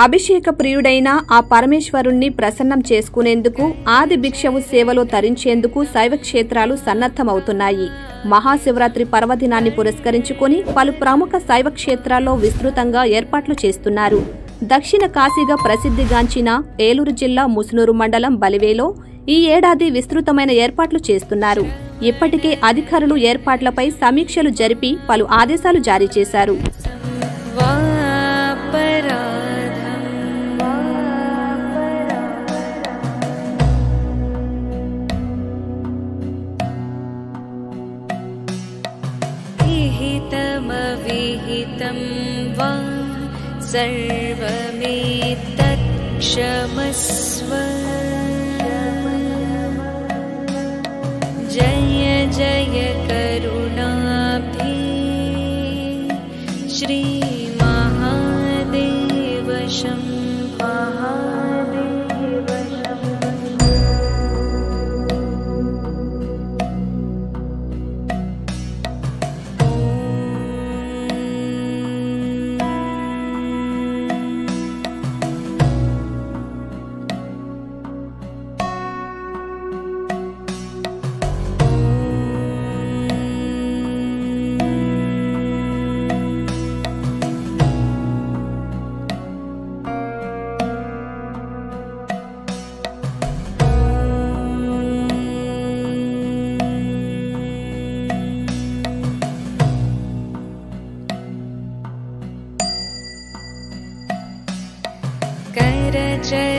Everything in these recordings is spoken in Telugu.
అభిషేక ప్రియుడైన ఆ పరమేశ్వరుణ్ణి ప్రసన్నం చేసుకునేందుకు ఆది భిక్షవు సేవలో తరించేందుకు శైవ క్షేత్రాలు సన్నద్ధమవుతున్నాయి. మహాశివరాత్రి పర్వదినాన్ని పురస్కరించుకుని పలు ప్రముఖ శైవ క్షేత్రాల్లో విస్తృతంగా ఏర్పాట్లు చేస్తున్నారు. దక్షిణ కాశీగా ప్రసిద్ధిగాంచిన ఏలూరు జిల్లా ముసునూరు మండలం బలివేలో ఈ ఏడాది విస్తృతమైన ఏర్పాట్లు చేస్తున్నారు. ఇప్పటికే అధికారులు ఏర్పాట్లపై సమీక్షలు జరిపి పలు ఆదేశాలు జారీ చేశారు. विहितं वा सर्वमेतत् क्षमस्व। जय जय करुणाब्धे श्री महादेव शम्भो।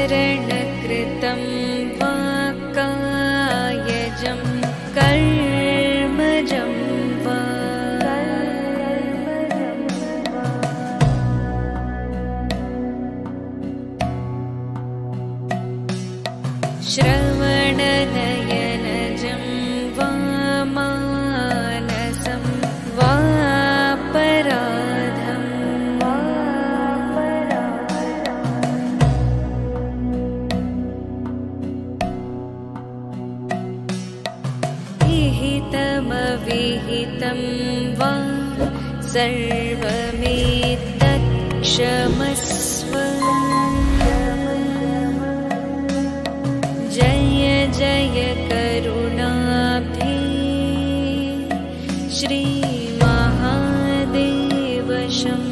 करचरणकृतं वा कायजं कर्मजं वा श्रवणनयनजं वा मानसं वा विहितं वा सर्वमेतत् क्षमस्व। जय जय करुणाब्धे श्री महादेव शम्भो।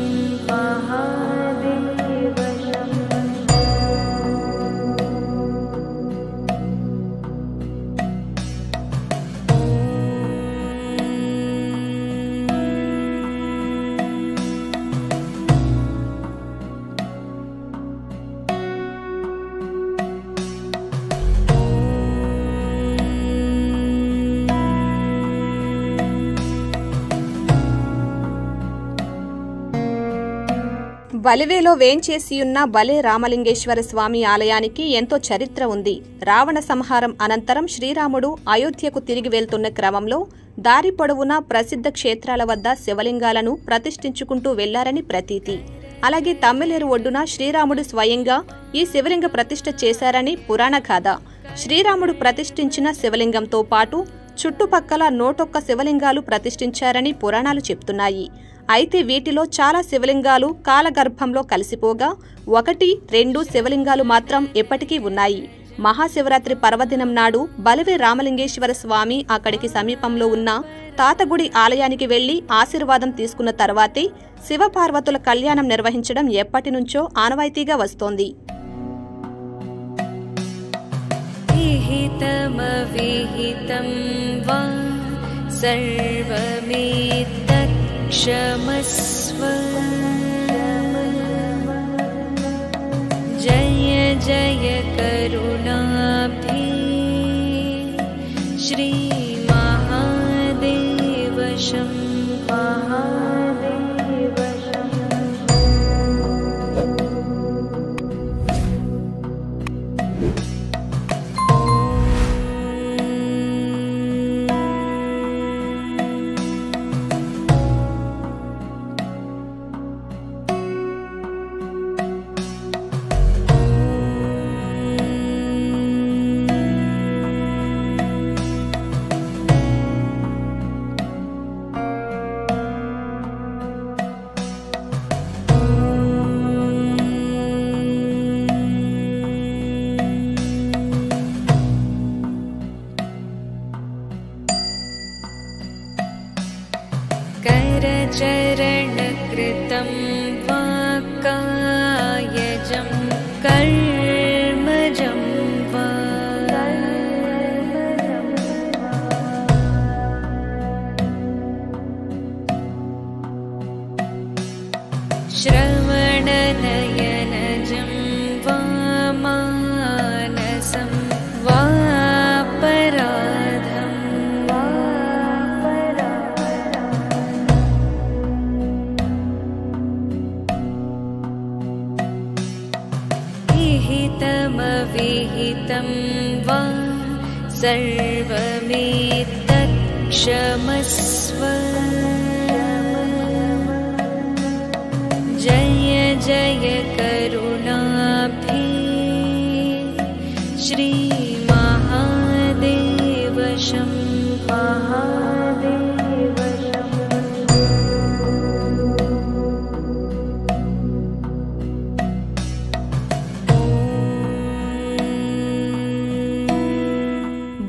బలివేలో వేంచేసియున్న బలే రామలింగేశ్వర స్వామి ఆలయానికి ఎంతో చరిత్ర ఉంది. రావణ సంహారం అనంతరం శ్రీరాముడు అయోధ్యకు తిరిగి వెళ్తున్న క్రమంలో దారి పొడవునా ప్రసిద్ధ క్షేత్రాల వద్ద శివలింగాలను ప్రతిష్ఠించుకుంటూ వెళ్లారని ప్రతీతి. అలాగే తమ్మిలేరు ఒడ్డున శ్రీరాముడు స్వయంగా ఈ శివలింగ ప్రతిష్ఠ చేశారని పురాణ గాథ. శ్రీరాముడు ప్రతిష్ఠించిన శివలింగంతో పాటు చుట్టుపక్కల 101 శివలింగాలు ప్రతిష్ఠించారని పురాణాలు చెప్తున్నాయి. అయితే వీటిలో చాలా శివలింగాలు కాలగర్భంలో కలిసిపోగా 1, 2 శివలింగాలు మాత్రం ఎప్పటికీ ఉన్నాయి. మహాశివరాత్రి పర్వదినం నాడు బలివే రామలింగేశ్వర స్వామి అక్కడికి సమీపంలో ఉన్న తాతగుడి ఆలయానికి వెళ్లి ఆశీర్వాదం తీసుకున్న తర్వాతే శివపార్వతుల కళ్యాణం నిర్వహించడం ఎప్పటినుంచో ఆనవాయితీగా వస్తోంది. विहितं वा सर्वमेतत् क्षमस्व। जय जय करुणाब्धे श्री महादेव शम्भो। कायजं वा कायजं कर्मजं वा श्रवणनयनजं वा मानसं वापराधं विहितमविहितं वा सर्वमेतत्क्षमस्व जय जय करुणाब्धि श्रीमहादेव शम्भो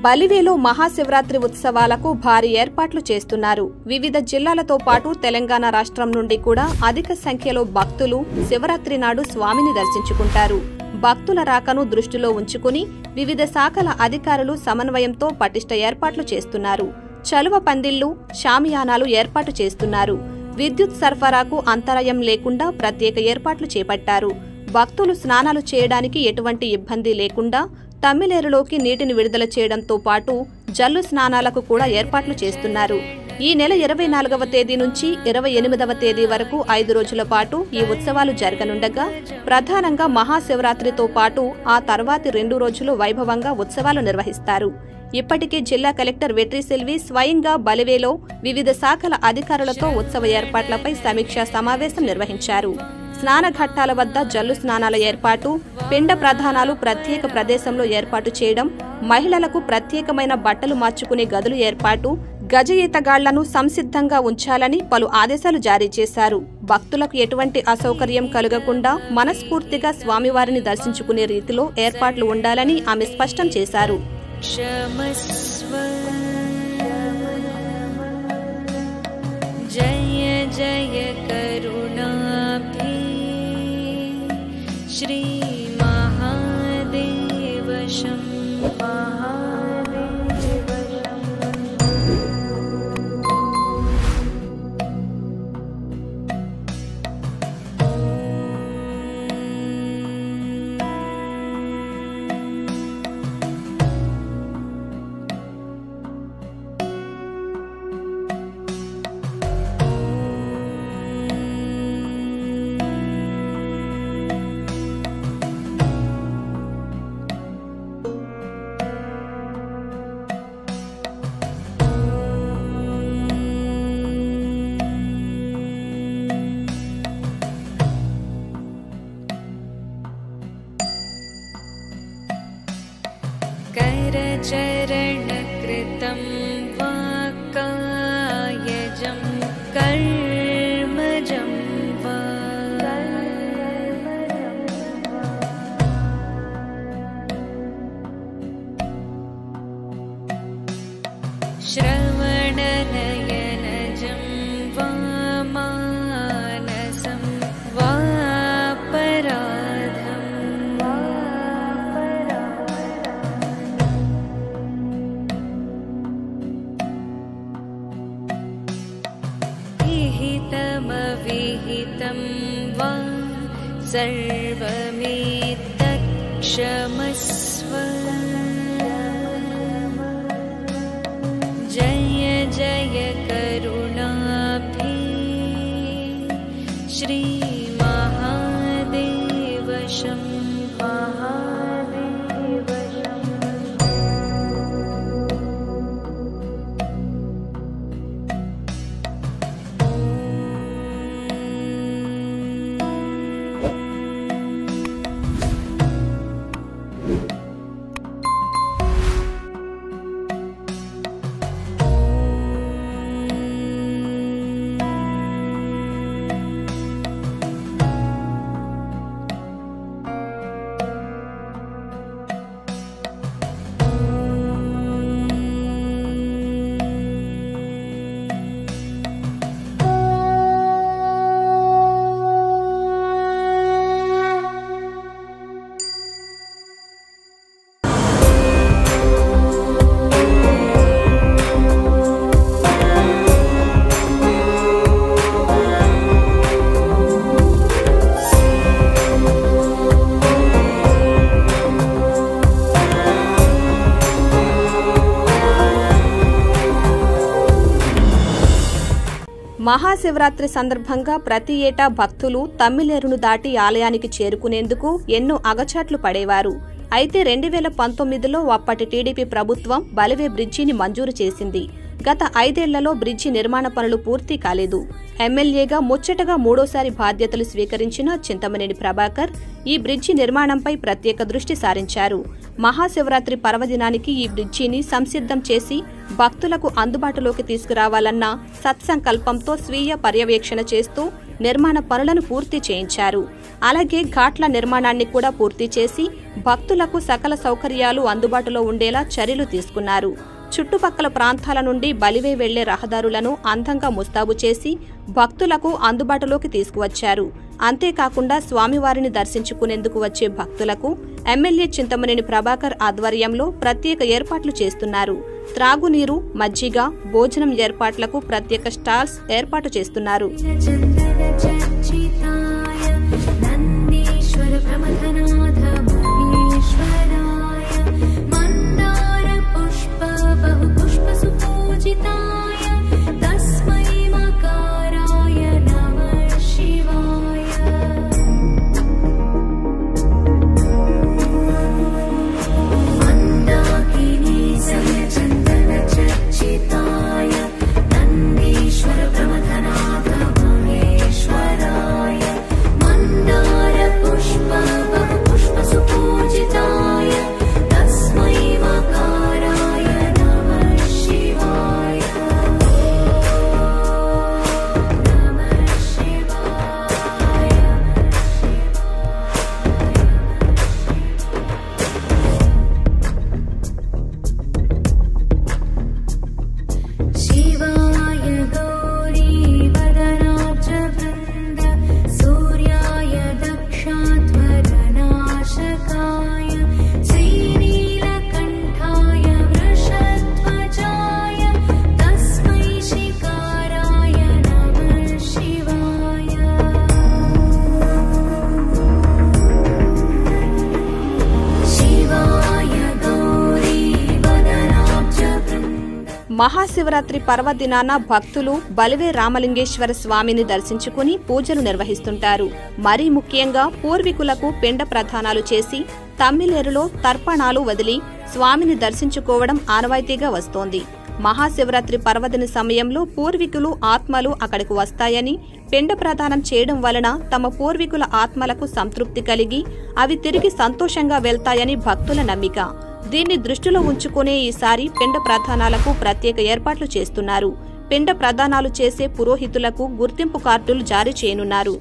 బలివేలో మహాశివరాత్రి ఉత్సవాలకు భారీ ఏర్పాట్లు చేస్తున్నారు. వివిధ జిల్లాలతో పాటు తెలంగాణ రాష్ట్రం నుండి కూడా అధిక సంఖ్యలో భక్తులు శివరాత్రి నాడు స్వామిని దర్శించుకుంటారు. భక్తుల రాకను దృష్టిలో ఉంచుకుని వివిధ శాఖల అధికారులు సమన్వయంతో పటిష్ట ఏర్పాట్లు చేస్తున్నారు. చలువ పందిళ్లు, షామియానాలు ఏర్పాటు చేస్తున్నారు. విద్యుత్ సరఫరాకు అంతరాయం లేకుండా ప్రత్యేక ఏర్పాట్లు చేపట్టారు. భక్తులు స్నానాలు చేయడానికి ఎటువంటి ఇబ్బంది లేకుండా తమ్మిలేరులోకి నీటిని విడుదల చేయడంతో పాటు జల్లు స్నానాలకు కూడా ఏర్పాట్లు చేస్తున్నారు. ఈ నెల 24వ తేదీ నుంచి 28వ తేదీ వరకు 5 రోజుల పాటు ఈ ఉత్సవాలు జరగనుండగా ప్రధానంగా మహాశివరాత్రితో పాటు ఆ తర్వాతి 2 రోజులు వైభవంగా ఉత్సవాలు నిర్వహిస్తారు. ఇప్పటికే జిల్లా కలెక్టర్ వెట్రి సెల్వి స్వయంగా బలివేలో వివిధ శాఖల అధికారులతో ఉత్సవ ఏర్పాట్లపై సమీక్షా సమావేశం నిర్వహించారు. స్నాన ఘట్టాల వద్ద జల్లు స్నానాల ఏర్పాటు, పిండ ప్రధానాలు ప్రత్యేక ప్రదేశంలో ఏర్పాటు చేయడం, మహిళలకు ప్రత్యేకమైన బట్టలు మార్చుకునే గదులు ఏర్పాటు, గజ ఈతగాళ్లను సంసిద్ధంగా ఉంచాలని పలు ఆదేశాలు జారీ చేశారు. భక్తులకు ఎటువంటి అసౌకర్యం కలగకుండా మనస్ఫూర్తిగా స్వామివారిని దర్శించుకునే రీతిలో ఏర్పాట్లు ఉండాలని ఆమె స్పష్టం చేశారు. जय जय करुणाब्धि श्री महादेव शम्भो करचरणकृतं वा कायजं कर्मजं वा श्रवणनयनजं वा मानसं वापराधं विहितमविहितं वा सर्वमेतत्क्षमस्व जय जय करुणाब्धि श्री महादेव शम्भो మహాశివరాత్రి సందర్భంగా ప్రతి ఏటా భక్తులు తమ్మిలేరును దాటి ఆలయానికి చేరుకునేందుకు ఎన్నో అగచాట్లు పడేవారు. అయితే 2019లో అప్పటి టీడీపీ ప్రభుత్వం బలివే బ్రిడ్జిని మంజూరు చేసింది. గత 5 ఏళ్లలో బ్రిడ్జి నిర్మాణ పనులు పూర్తి కాలేదు. ఎమ్మెల్యేగా ముచ్చటగా 3వసారి బాధ్యతలు స్వీకరించిన చింతమనేని ప్రభాకర్ ఈ బ్రిడ్జి నిర్మాణంపై ప్రత్యేక దృష్టి సారించారు. మహాశివరాత్రి పర్వదినానికి ఈ బ్రిడ్జిని సంసిద్ధం చేసి భక్తులకు అందుబాటులోకి తీసుకురావాలన్న సత్సంకల్పంతో స్వీయ పర్యవేక్షణ చేస్తూ నిర్మాణ పనులను పూర్తి చేయించారు. అలాగే ఘాట్ల నిర్మాణాన్ని కూడా పూర్తి చేసి భక్తులకు సకల సౌకర్యాలు అందుబాటులో ఉండేలా చర్యలు తీసుకున్నారు. చుట్టుపక్కల ప్రాంతాల నుండి బలివే వెళ్లే రహదారులను అందంగా ముస్తాబు చేసి భక్తులకు అందుబాటులోకి తీసుకువచ్చారు. అంతేకాకుండా స్వామివారిని దర్శించుకునేందుకు వచ్చే భక్తులకు ఎమ్మెల్యే చింతమనేని ప్రభాకర్ ఆధ్వర్యంలో ప్రత్యేక ఏర్పాట్లు చేస్తున్నారు. త్రాగునీరు, మజ్జిగ, భోజనం ఏర్పాట్లకు ప్రత్యేక స్టాల్స్ ఏర్పాటు చేస్తున్నారు. మహాశివరాత్రి పర్వదినాన భక్తులు బలివే రామలింగేశ్వర స్వామిని దర్శించుకుని పూజలు నిర్వహిస్తుంటారు. మరీ ముఖ్యంగా పూర్వీకులకు పిండ ప్రదానాలు చేసి తమ్మిలేరులో తర్పణాలు వదిలి స్వామిని దర్శించుకోవడం ఆనవాయితీగా వస్తోంది. మహాశివరాత్రి పర్వదిన సమయంలో పూర్వీకులు ఆత్మలు అక్కడికి వస్తాయని, పిండ ప్రదానం చేయడం వలన తమ పూర్వీకుల ఆత్మలకు సంతృప్తి కలిగి అవి తిరిగి సంతోషంగా వెళ్తాయని భక్తుల నమ్మిక. దీన్ని దృష్టిలో ఉంచుకునే ఈసారి పిండ ప్రదానాలకు ప్రత్యేక ఏర్పాట్లు చేస్తున్నారు. పిండ ప్రదానాలు చేసే పురోహితులకు గుర్తింపు కార్డులు జారీ చేయనున్నారు.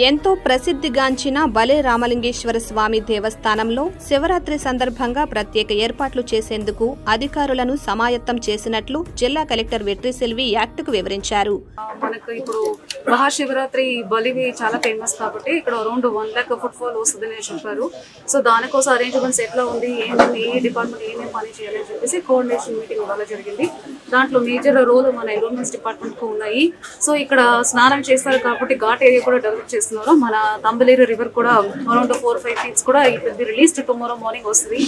ఎంతో ప్రసిద్ధిగాంచిన బలే రామలింగేశ్వర స్వామి దేవస్థానంలో శివరాత్రి సందర్భంగా ప్రత్యేక ఏర్పాట్లు చేసేందుకు అధికారులను సమాయత్తం చేసినట్లు జిల్లా కలెక్టర్ వెట్రిసెల్వి యాక్ట్కు వివరించారు. మనకు ఇప్పుడు మహాశివరాత్రి బలివి చాలా ఫేమస్ కాబట్టి ఇక్కడ అరౌండ్ 1 lakh ఫుట్ ఫాల్ వస్తుందని చెప్పారు. సో దానికోసం అరేంజ్మెంట్స్ ఎట్లా ఉంది, ఏ డిపార్ట్మెంట్ ఏమేమి పని చేయాలని చెప్పేసి కోఆర్డినేషన్ మీటింగ్ వల్ల జరిగింది. దాంట్లో మేజర్ రోల్ మన ఎన్విరాన్మెంట్స్ డిపార్ట్మెంట్ కు ఉన్నాయి. సో ఇక్కడ స్నానం చేస్తారు కాబట్టి ఘాట్ ఏరియా కూడా డెవలప్ చేస్తున్నారు. మన తంబలేరు రివర్ కూడా అరౌండ్ 4-5 feet కూడా ఇప్పుడు రిలీజ్ టుమారో మార్నింగ్ వస్తుంది.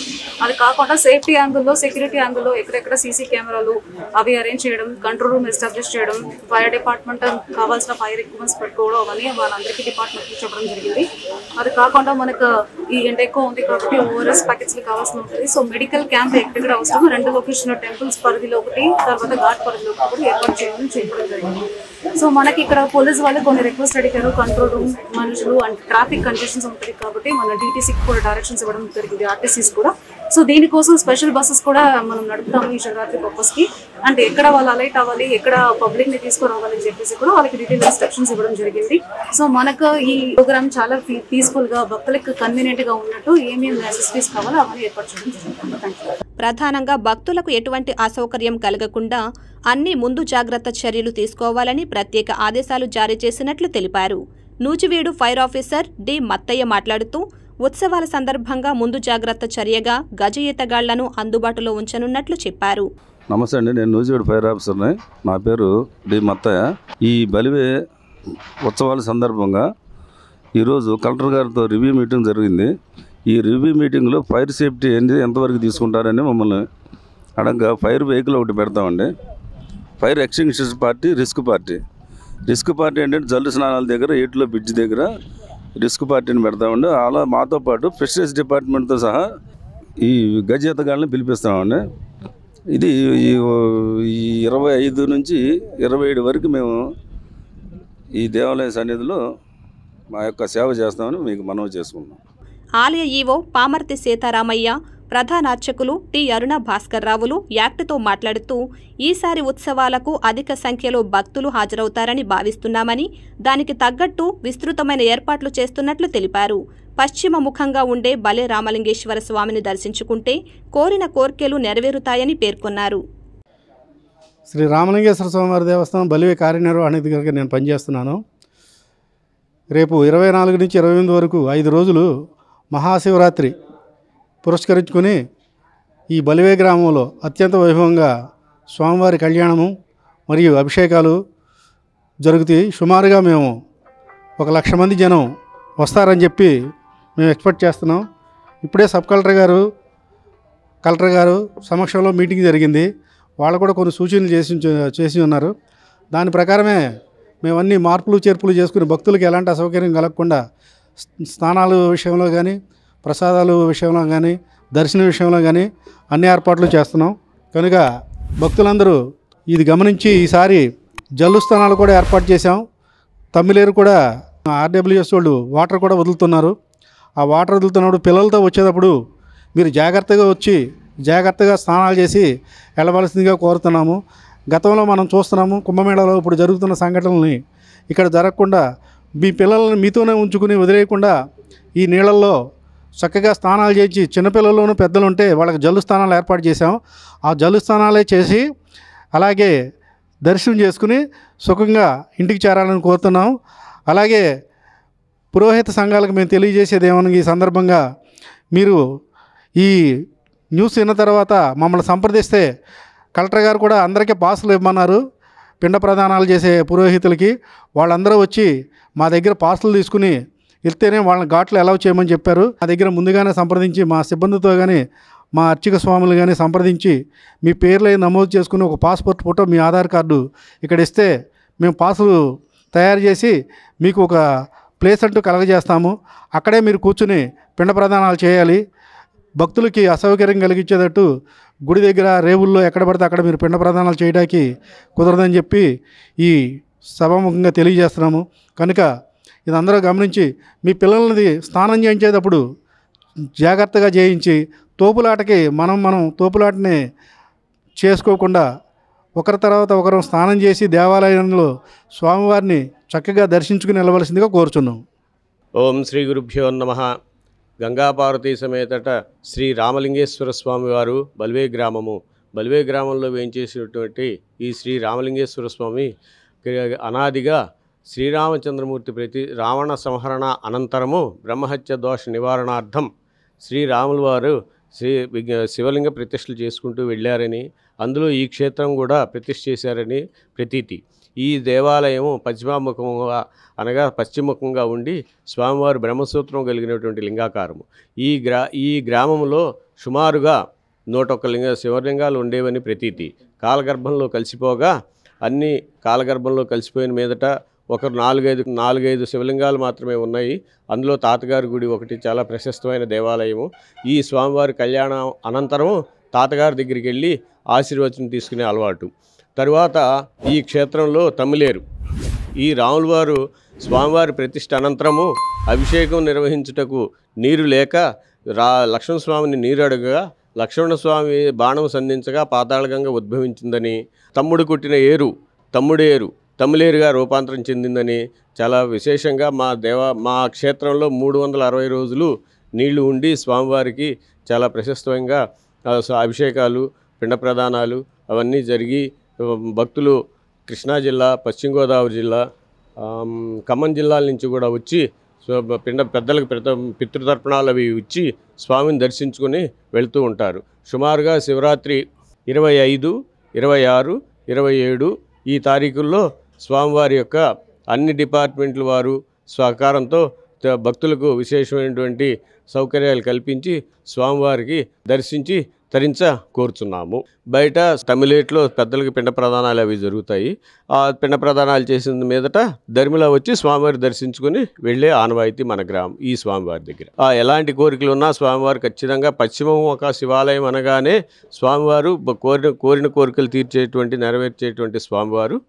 అది కాకుండా సేఫ్టీ యాంగిల్లో, సెక్యూరిటీ యాంగిల్లో ఎక్కడెక్కడ సీసీ కెమెరాలు అవి అరేంజ్ చేయడం, కంట్రోల్ రూమ్ ఎస్టాబ్లిష్ చేయడం, ఫైర్ డిపార్ట్మెంట్ కావాల్సిన ఫైర్ ఎక్విప్మెంట్స్ పెట్టుకోవడం అవన్నీ వాళ్ళందరికీ డిపార్ట్మెంట్ చెప్పడం జరిగింది. అది కాకుండా మనకు ఈ ఎండ ఎక్కువ ఉంది కాబట్టి ఓఆర్ఎస్ ప్యాకెట్స్ కావాల్సి ఉంటుంది. సో మెడికల్ క్యాంప్ ఎక్కడ అవసరం 2 లొకేషన్ టెంపుల్స్ పరిధిలో ఒకటి, తర్వాత ఘాట్ పరిధిలో ఒకటి ఏర్పాటు చేయడం జరిగింది. సో మనకి ఇక్కడ పోలీస్ వాళ్ళు కొన్ని రిక్వెస్ట్ అడిగారు, కంట్రోల్ రూమ్ మనుషులు అండ్ ట్రాఫిక్ కంజెషన్స్ ఉంటుంది కాబట్టి మన డీటీసీకి కూడా డైరెక్షన్స్ ఇవ్వడం జరిగింది, ఆర్టీసీస్ కూడా. సో దీనికోసం స్పెషల్ బస్సెస్ కూడా మనం నడుపుతాము ఈ శివరాత్రి పర్పస్ కి. అంటే ఎక్కడ వాళ్ళు అలైట్ అవ్వాలి, ఎక్కడ పబ్లిక్ ని తీసుకురావాలి అని చెప్పేసి కూడా వాళ్ళకి డీటెయిల్ ఇన్స్ట్రక్షన్స్ ఇవ్వడం జరిగింది. సో మనకు ఈ ప్రోగ్రామ్ చాలా పీస్ఫుల్ గా భక్తులకు కన్వీనియంట్ గా ఉన్నట్టు ఏమేమి నెసెసిటీస్ కావాలో అవన్నీ ఏర్పాటు చేయడం జరిగింది. ప్రధానంగా భక్తులకు ఎటువంటి అసౌకర్యం కలగకుండా అన్ని ముందు జాగ్రత్త చర్యలు తీసుకోవాలని ప్రత్యేక ఆదేశాలు జారీ చేసినట్లు తెలిపారు. Nuzvid fire officer D Mattayya మాట్లాడుతూ ఉత్సవాల సందర్భంగా ముందు జాగ్రత్త చర్యగా గజ ఈతగాళ్లను అందుబాటులో ఉంచనున్నట్లు చెప్పారు. నమస్తే అండి, నేను నూజివీడు ఫైర్ ఆఫీసర్ని. నా పేరు డి మత్తయ్య. ఈ బలివే ఉత్సవాల సందర్భంగా ఈరోజు కలెక్టర్ గారితో రివ్యూ మీటింగ్ జరిగింది. ఈ రివ్యూ మీటింగ్లో ఫైర్ సేఫ్టీ ఎంతవరకు తీసుకుంటారని మమ్మల్ని అడగగా ఫైర్ వెహికల్ ఒకటి పెడతామండి. Fire extinguishers party, risk party. Risk party ఏంటంటే జల్లు స్నానాల దగ్గర, ఏట్లో బ్రిడ్జ్ దగ్గర రిస్క్ పార్టీని పెడతామండి. అలా మాతో పాటు ఫిషరీస్ డిపార్ట్మెంట్తో సహా ఈ గజేతగాళ్ళని పిలిపిస్తామండి. ఇది ఈ 25 నుంచి 27 వరకు మేము ఈ దేవాలయ సన్నిధిలో మా యొక్క సేవ చేస్తామని మీకు మనవి చేసుకుంటాం. ఆలయ ఈవో పామర్తి సీతారామయ్య, ప్రధాన అర్చకులు టి అరుణ భాస్కర్ రావులు యాక్ట్తో మాట్లాడుతూ ఈసారి ఉత్సవాలకు అధిక సంఖ్యలో భక్తులు హాజరవుతారని భావిస్తున్నామని, దానికి తగ్గట్టు విస్తృతమైన ఏర్పాట్లు చేస్తున్నట్లు తెలిపారు. పశ్చిమ ముఖంగా ఉండే బలే రామలింగేశ్వర స్వామిని దర్శించుకుంటే కోరిన కోర్కెలు నెరవేరుతాయని పేర్కొన్నారు. శ్రీ రామలింగేశ్వర స్వామివారి దేవస్థానం బలివే కార్యనిర్వహణాధికారిగా నేను పనిచేస్తున్నాను. రేపు 24 నుంచి 28 వరకు 5 రోజులు మహాశివరాత్రి పురస్కరించుకొని ఈ బలివే గ్రామంలో అత్యంత వైభవంగా స్వామివారి కళ్యాణము మరియు అభిషేకాలు జరుగుతాయి. సుమారుగా మేము 1,00,000 మంది జనం వస్తారని చెప్పి మేము ఎక్స్పెక్ట్ చేస్తున్నాం. ఇప్పుడే సబ్ కలెక్టర్ గారు సమక్షంలో మీటింగ్ జరిగింది. వాళ్ళు కూడా కొన్ని సూచనలు చేసి ఉన్నారు. దాని ప్రకారమే మేము అన్ని మార్పులు చేర్పులు చేసుకుని భక్తులకు ఎలాంటి అసౌకర్యం కలగకుండా స్నానాల విషయంలో కానీ, ప్రసాదాల విషయంలో కానీ, దర్శన విషయంలో కానీ అన్ని ఏర్పాట్లు చేస్తున్నాం. కనుక భక్తులందరూ ఇది గమనించి ఈసారి జల్లు స్థానాలు కూడా ఏర్పాటు చేశాం. తమ్మిలేరు కూడా ఆర్డబ్ల్యూఎస్ వాళ్ళు వాటర్ కూడా వదులుతున్నారు. ఆ వాటర్ వదులుతున్నప్పుడు పిల్లలతో వచ్చేటప్పుడు మీరు జాగ్రత్తగా వచ్చి జాగ్రత్తగా స్నానాలు చేసి వెళ్ళవలసిందిగా కోరుతున్నాము. గతంలో మనం చూస్తున్నాము కుంభమేళాలో ఇప్పుడు జరుగుతున్న సంఘటనల్ని ఇక్కడ జరగకుండా మీ పిల్లల్ని మీతోనే ఉంచుకుని వదిలేయకుండా ఈ నీళ్ళల్లో చక్కగా స్నానాలు చేయించి, చిన్నపిల్లల్లోనూ పెద్దలు ఉంటే వాళ్ళకి జల్లు స్థానాలు ఏర్పాటు చేసాం. ఆ జల్లు స్థానాలే చేసి అలాగే దర్శనం చేసుకుని సుఖంగా ఇంటికి చేరాలని కోరుతున్నాం. అలాగే పురోహిత సంఘాలకు మేము తెలియజేసేది ఏమన్నా, ఈ సందర్భంగా మీరు ఈ న్యూస్ విన్న తర్వాత మమ్మల్ని సంప్రదిస్తే కలెక్టర్ గారు కూడా అందరికీ పాసులు ఇవ్వమన్నారు. పిండ ప్రదానాలు చేసే పురోహితులకి వాళ్ళందరూ వచ్చి మా దగ్గర పాసులు తీసుకుని వెళ్తేనే వాళ్ళని ఘాట్లు అలౌ చేయమని చెప్పారు. మా దగ్గర ముందుగానే సంప్రదించి మా సిబ్బందితో కానీ మా అర్చక స్వాములు కానీ సంప్రదించి మీ పేర్లు నమోదు చేసుకుని ఒక పాస్పోర్ట్ ఫోటో, మీ ఆధార్ కార్డు ఇక్కడ ఇస్తే మేము పాసులు తయారు చేసి మీకు ఒక ప్లేస్ అంటూ కలగజేస్తాము. అక్కడే మీరు కూర్చుని పిండ ప్రదానాలు చేయాలి. భక్తులకి అసౌకర్యం కలిగించేటట్టు గుడి దగ్గర, రేవుల్లో ఎక్కడ పడితే అక్కడ మీరు పిండ ప్రదానాలు చేయడానికి కుదరదని చెప్పి ఈ సభాముఖంగా తెలియజేస్తున్నాము. కనుక ఇదందరూ గమనించి మీ పిల్లల్ని స్నానం చేయించేటప్పుడు జాగ్రత్తగా చేయించి తోపులాటకి మనం తోపులాటని చేసుకోకుండా ఒకరి తర్వాత ఒకరు స్నానం చేసి దేవాలయంలో స్వామివారిని చక్కగా దర్శించుకుని వెళ్ళవలసిందిగా కోరుచున్నాం. ఓం శ్రీ గురుభ్యో నమః. గంగాపార్వతీ సమేతట శ్రీ రామలింగేశ్వర స్వామి వారు బలివే గ్రామంలో వేయించేసినటువంటి ఈ శ్రీ రామలింగేశ్వర స్వామి అనాదిగా శ్రీరామచంద్రమూర్తి రావణ సంహరణ అనంతరము బ్రహ్మహత్య దోష నివారణార్థం శ్రీరాముల వారు శివలింగ ప్రతిష్టలు చేసుకుంటూ వెళ్ళారని, అందులో ఈ క్షేత్రం కూడా ప్రతిష్ఠ చేశారని ప్రతీతి. ఈ దేవాలయము పశ్చిమముఖంగా ఉండి స్వామివారి బ్రహ్మసూత్రం కలిగినటువంటి లింగాకారము. ఈ గ్రామంలో సుమారుగా 101 శివలింగాలు ఉండేవని ప్రతీతి. కాలగర్భంలో కలిసిపోగా అన్ని కాలగర్భంలో కలిసిపోయిన మీదట ఒక 4-5 శివలింగాలు మాత్రమే ఉన్నాయి. అందులో తాతగారి గుడి ఒకటి చాలా ప్రశస్తమైన దేవాలయము. ఈ స్వామివారి కళ్యాణం అనంతరం తాతగారి దగ్గరికి వెళ్ళి ఆశీర్వచనం తీసుకునే అలవాటు. తరువాత ఈ క్షేత్రంలో తమిళేరు. ఈ రాముల వారు స్వామివారి ప్రతిష్ఠ అనంతరము అభిషేకం నిర్వహించుటకు నీరు లేక లక్ష్మణస్వామిని నీరు అడగగా లక్ష్మణస్వామి బాణం సంధించగా పాతాళగంగ ఉద్భవించిందని, తమ్ముడు కొట్టిన ఏరు తమిళేరుగా రూపాంతరం చెందిందని చాలా విశేషంగా మా క్షేత్రంలో 360 రోజులు నీళ్లు ఉండి స్వామివారికి చాలా ప్రశస్తంగా అభిషేకాలు, పిండ ప్రదానాలు అవన్నీ జరిగి భక్తులు కృష్ణా జిల్లా, పశ్చిమ గోదావరి జిల్లా, ఖమ్మం జిల్లాల నుంచి కూడా వచ్చి పెద్దలకు పితృతర్పణాలు అవి ఇచ్చి స్వామిని దర్శించుకొని వెళ్తూ ఉంటారు. సుమారుగా శివరాత్రి 25, 26, 27 ఈ తారీఖుల్లో స్వామివారి యొక్క అన్ని డిపార్ట్మెంట్ల వారు సహకారంతో భక్తులకు విశేషమైనటువంటి సౌకర్యాలు కల్పించి స్వామివారికి దర్శించి తరించ కోరుచున్నాము. బయట తమిళేట్లో పెద్దలకు పిండ ప్రదానాలు అవి జరుగుతాయి. ఆ పిండ ప్రదానాలు చేసిన మీదట ధర్మిలా వచ్చి స్వామివారి దర్శించుకుని వెళ్ళే ఆనవాయితీ మన గ్రామం ఈ స్వామివారి దగ్గర. ఎలాంటి కోరికలు ఉన్నా స్వామివారు ఖచ్చితంగా పశ్చిమం ఒక శివాలయం అనగానే స్వామివారు కోరిన కోరికలు నెరవేర్చేటువంటి స్వామివారు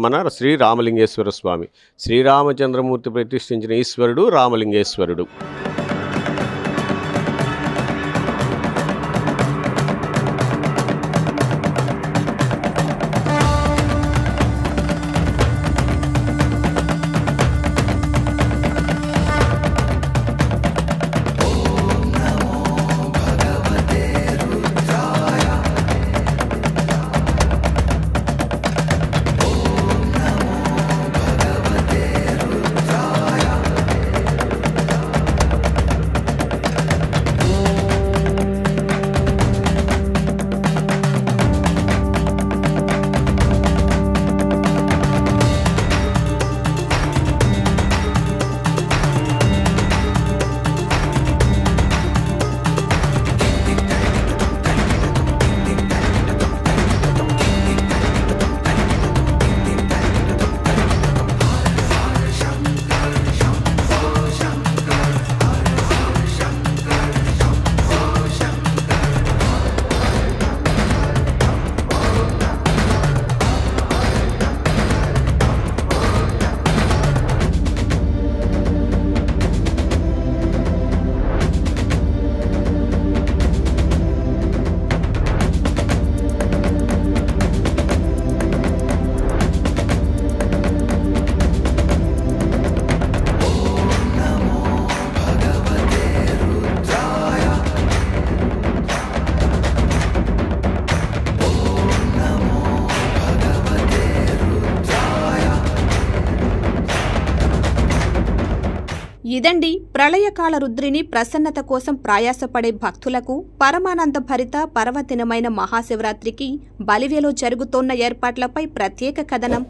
మన శ్రీ రామలింగేశ్వర స్వామి. శ్రీరామచంద్రమూర్తి ప్రతిష్ఠించిన ఈశ్వరుడు రామలింగేశ్వరుడు. ఇదండి ప్రళయకాల రుద్రిని ప్రసన్నత కోసం ప్రయాసపడే భక్తులకు పరమానంద భరిత పర్వదినమైన మహాశివరాత్రికి బలివేలో జరుగుతోన్న ఏర్పాట్లపై ప్రత్యేక కథనం.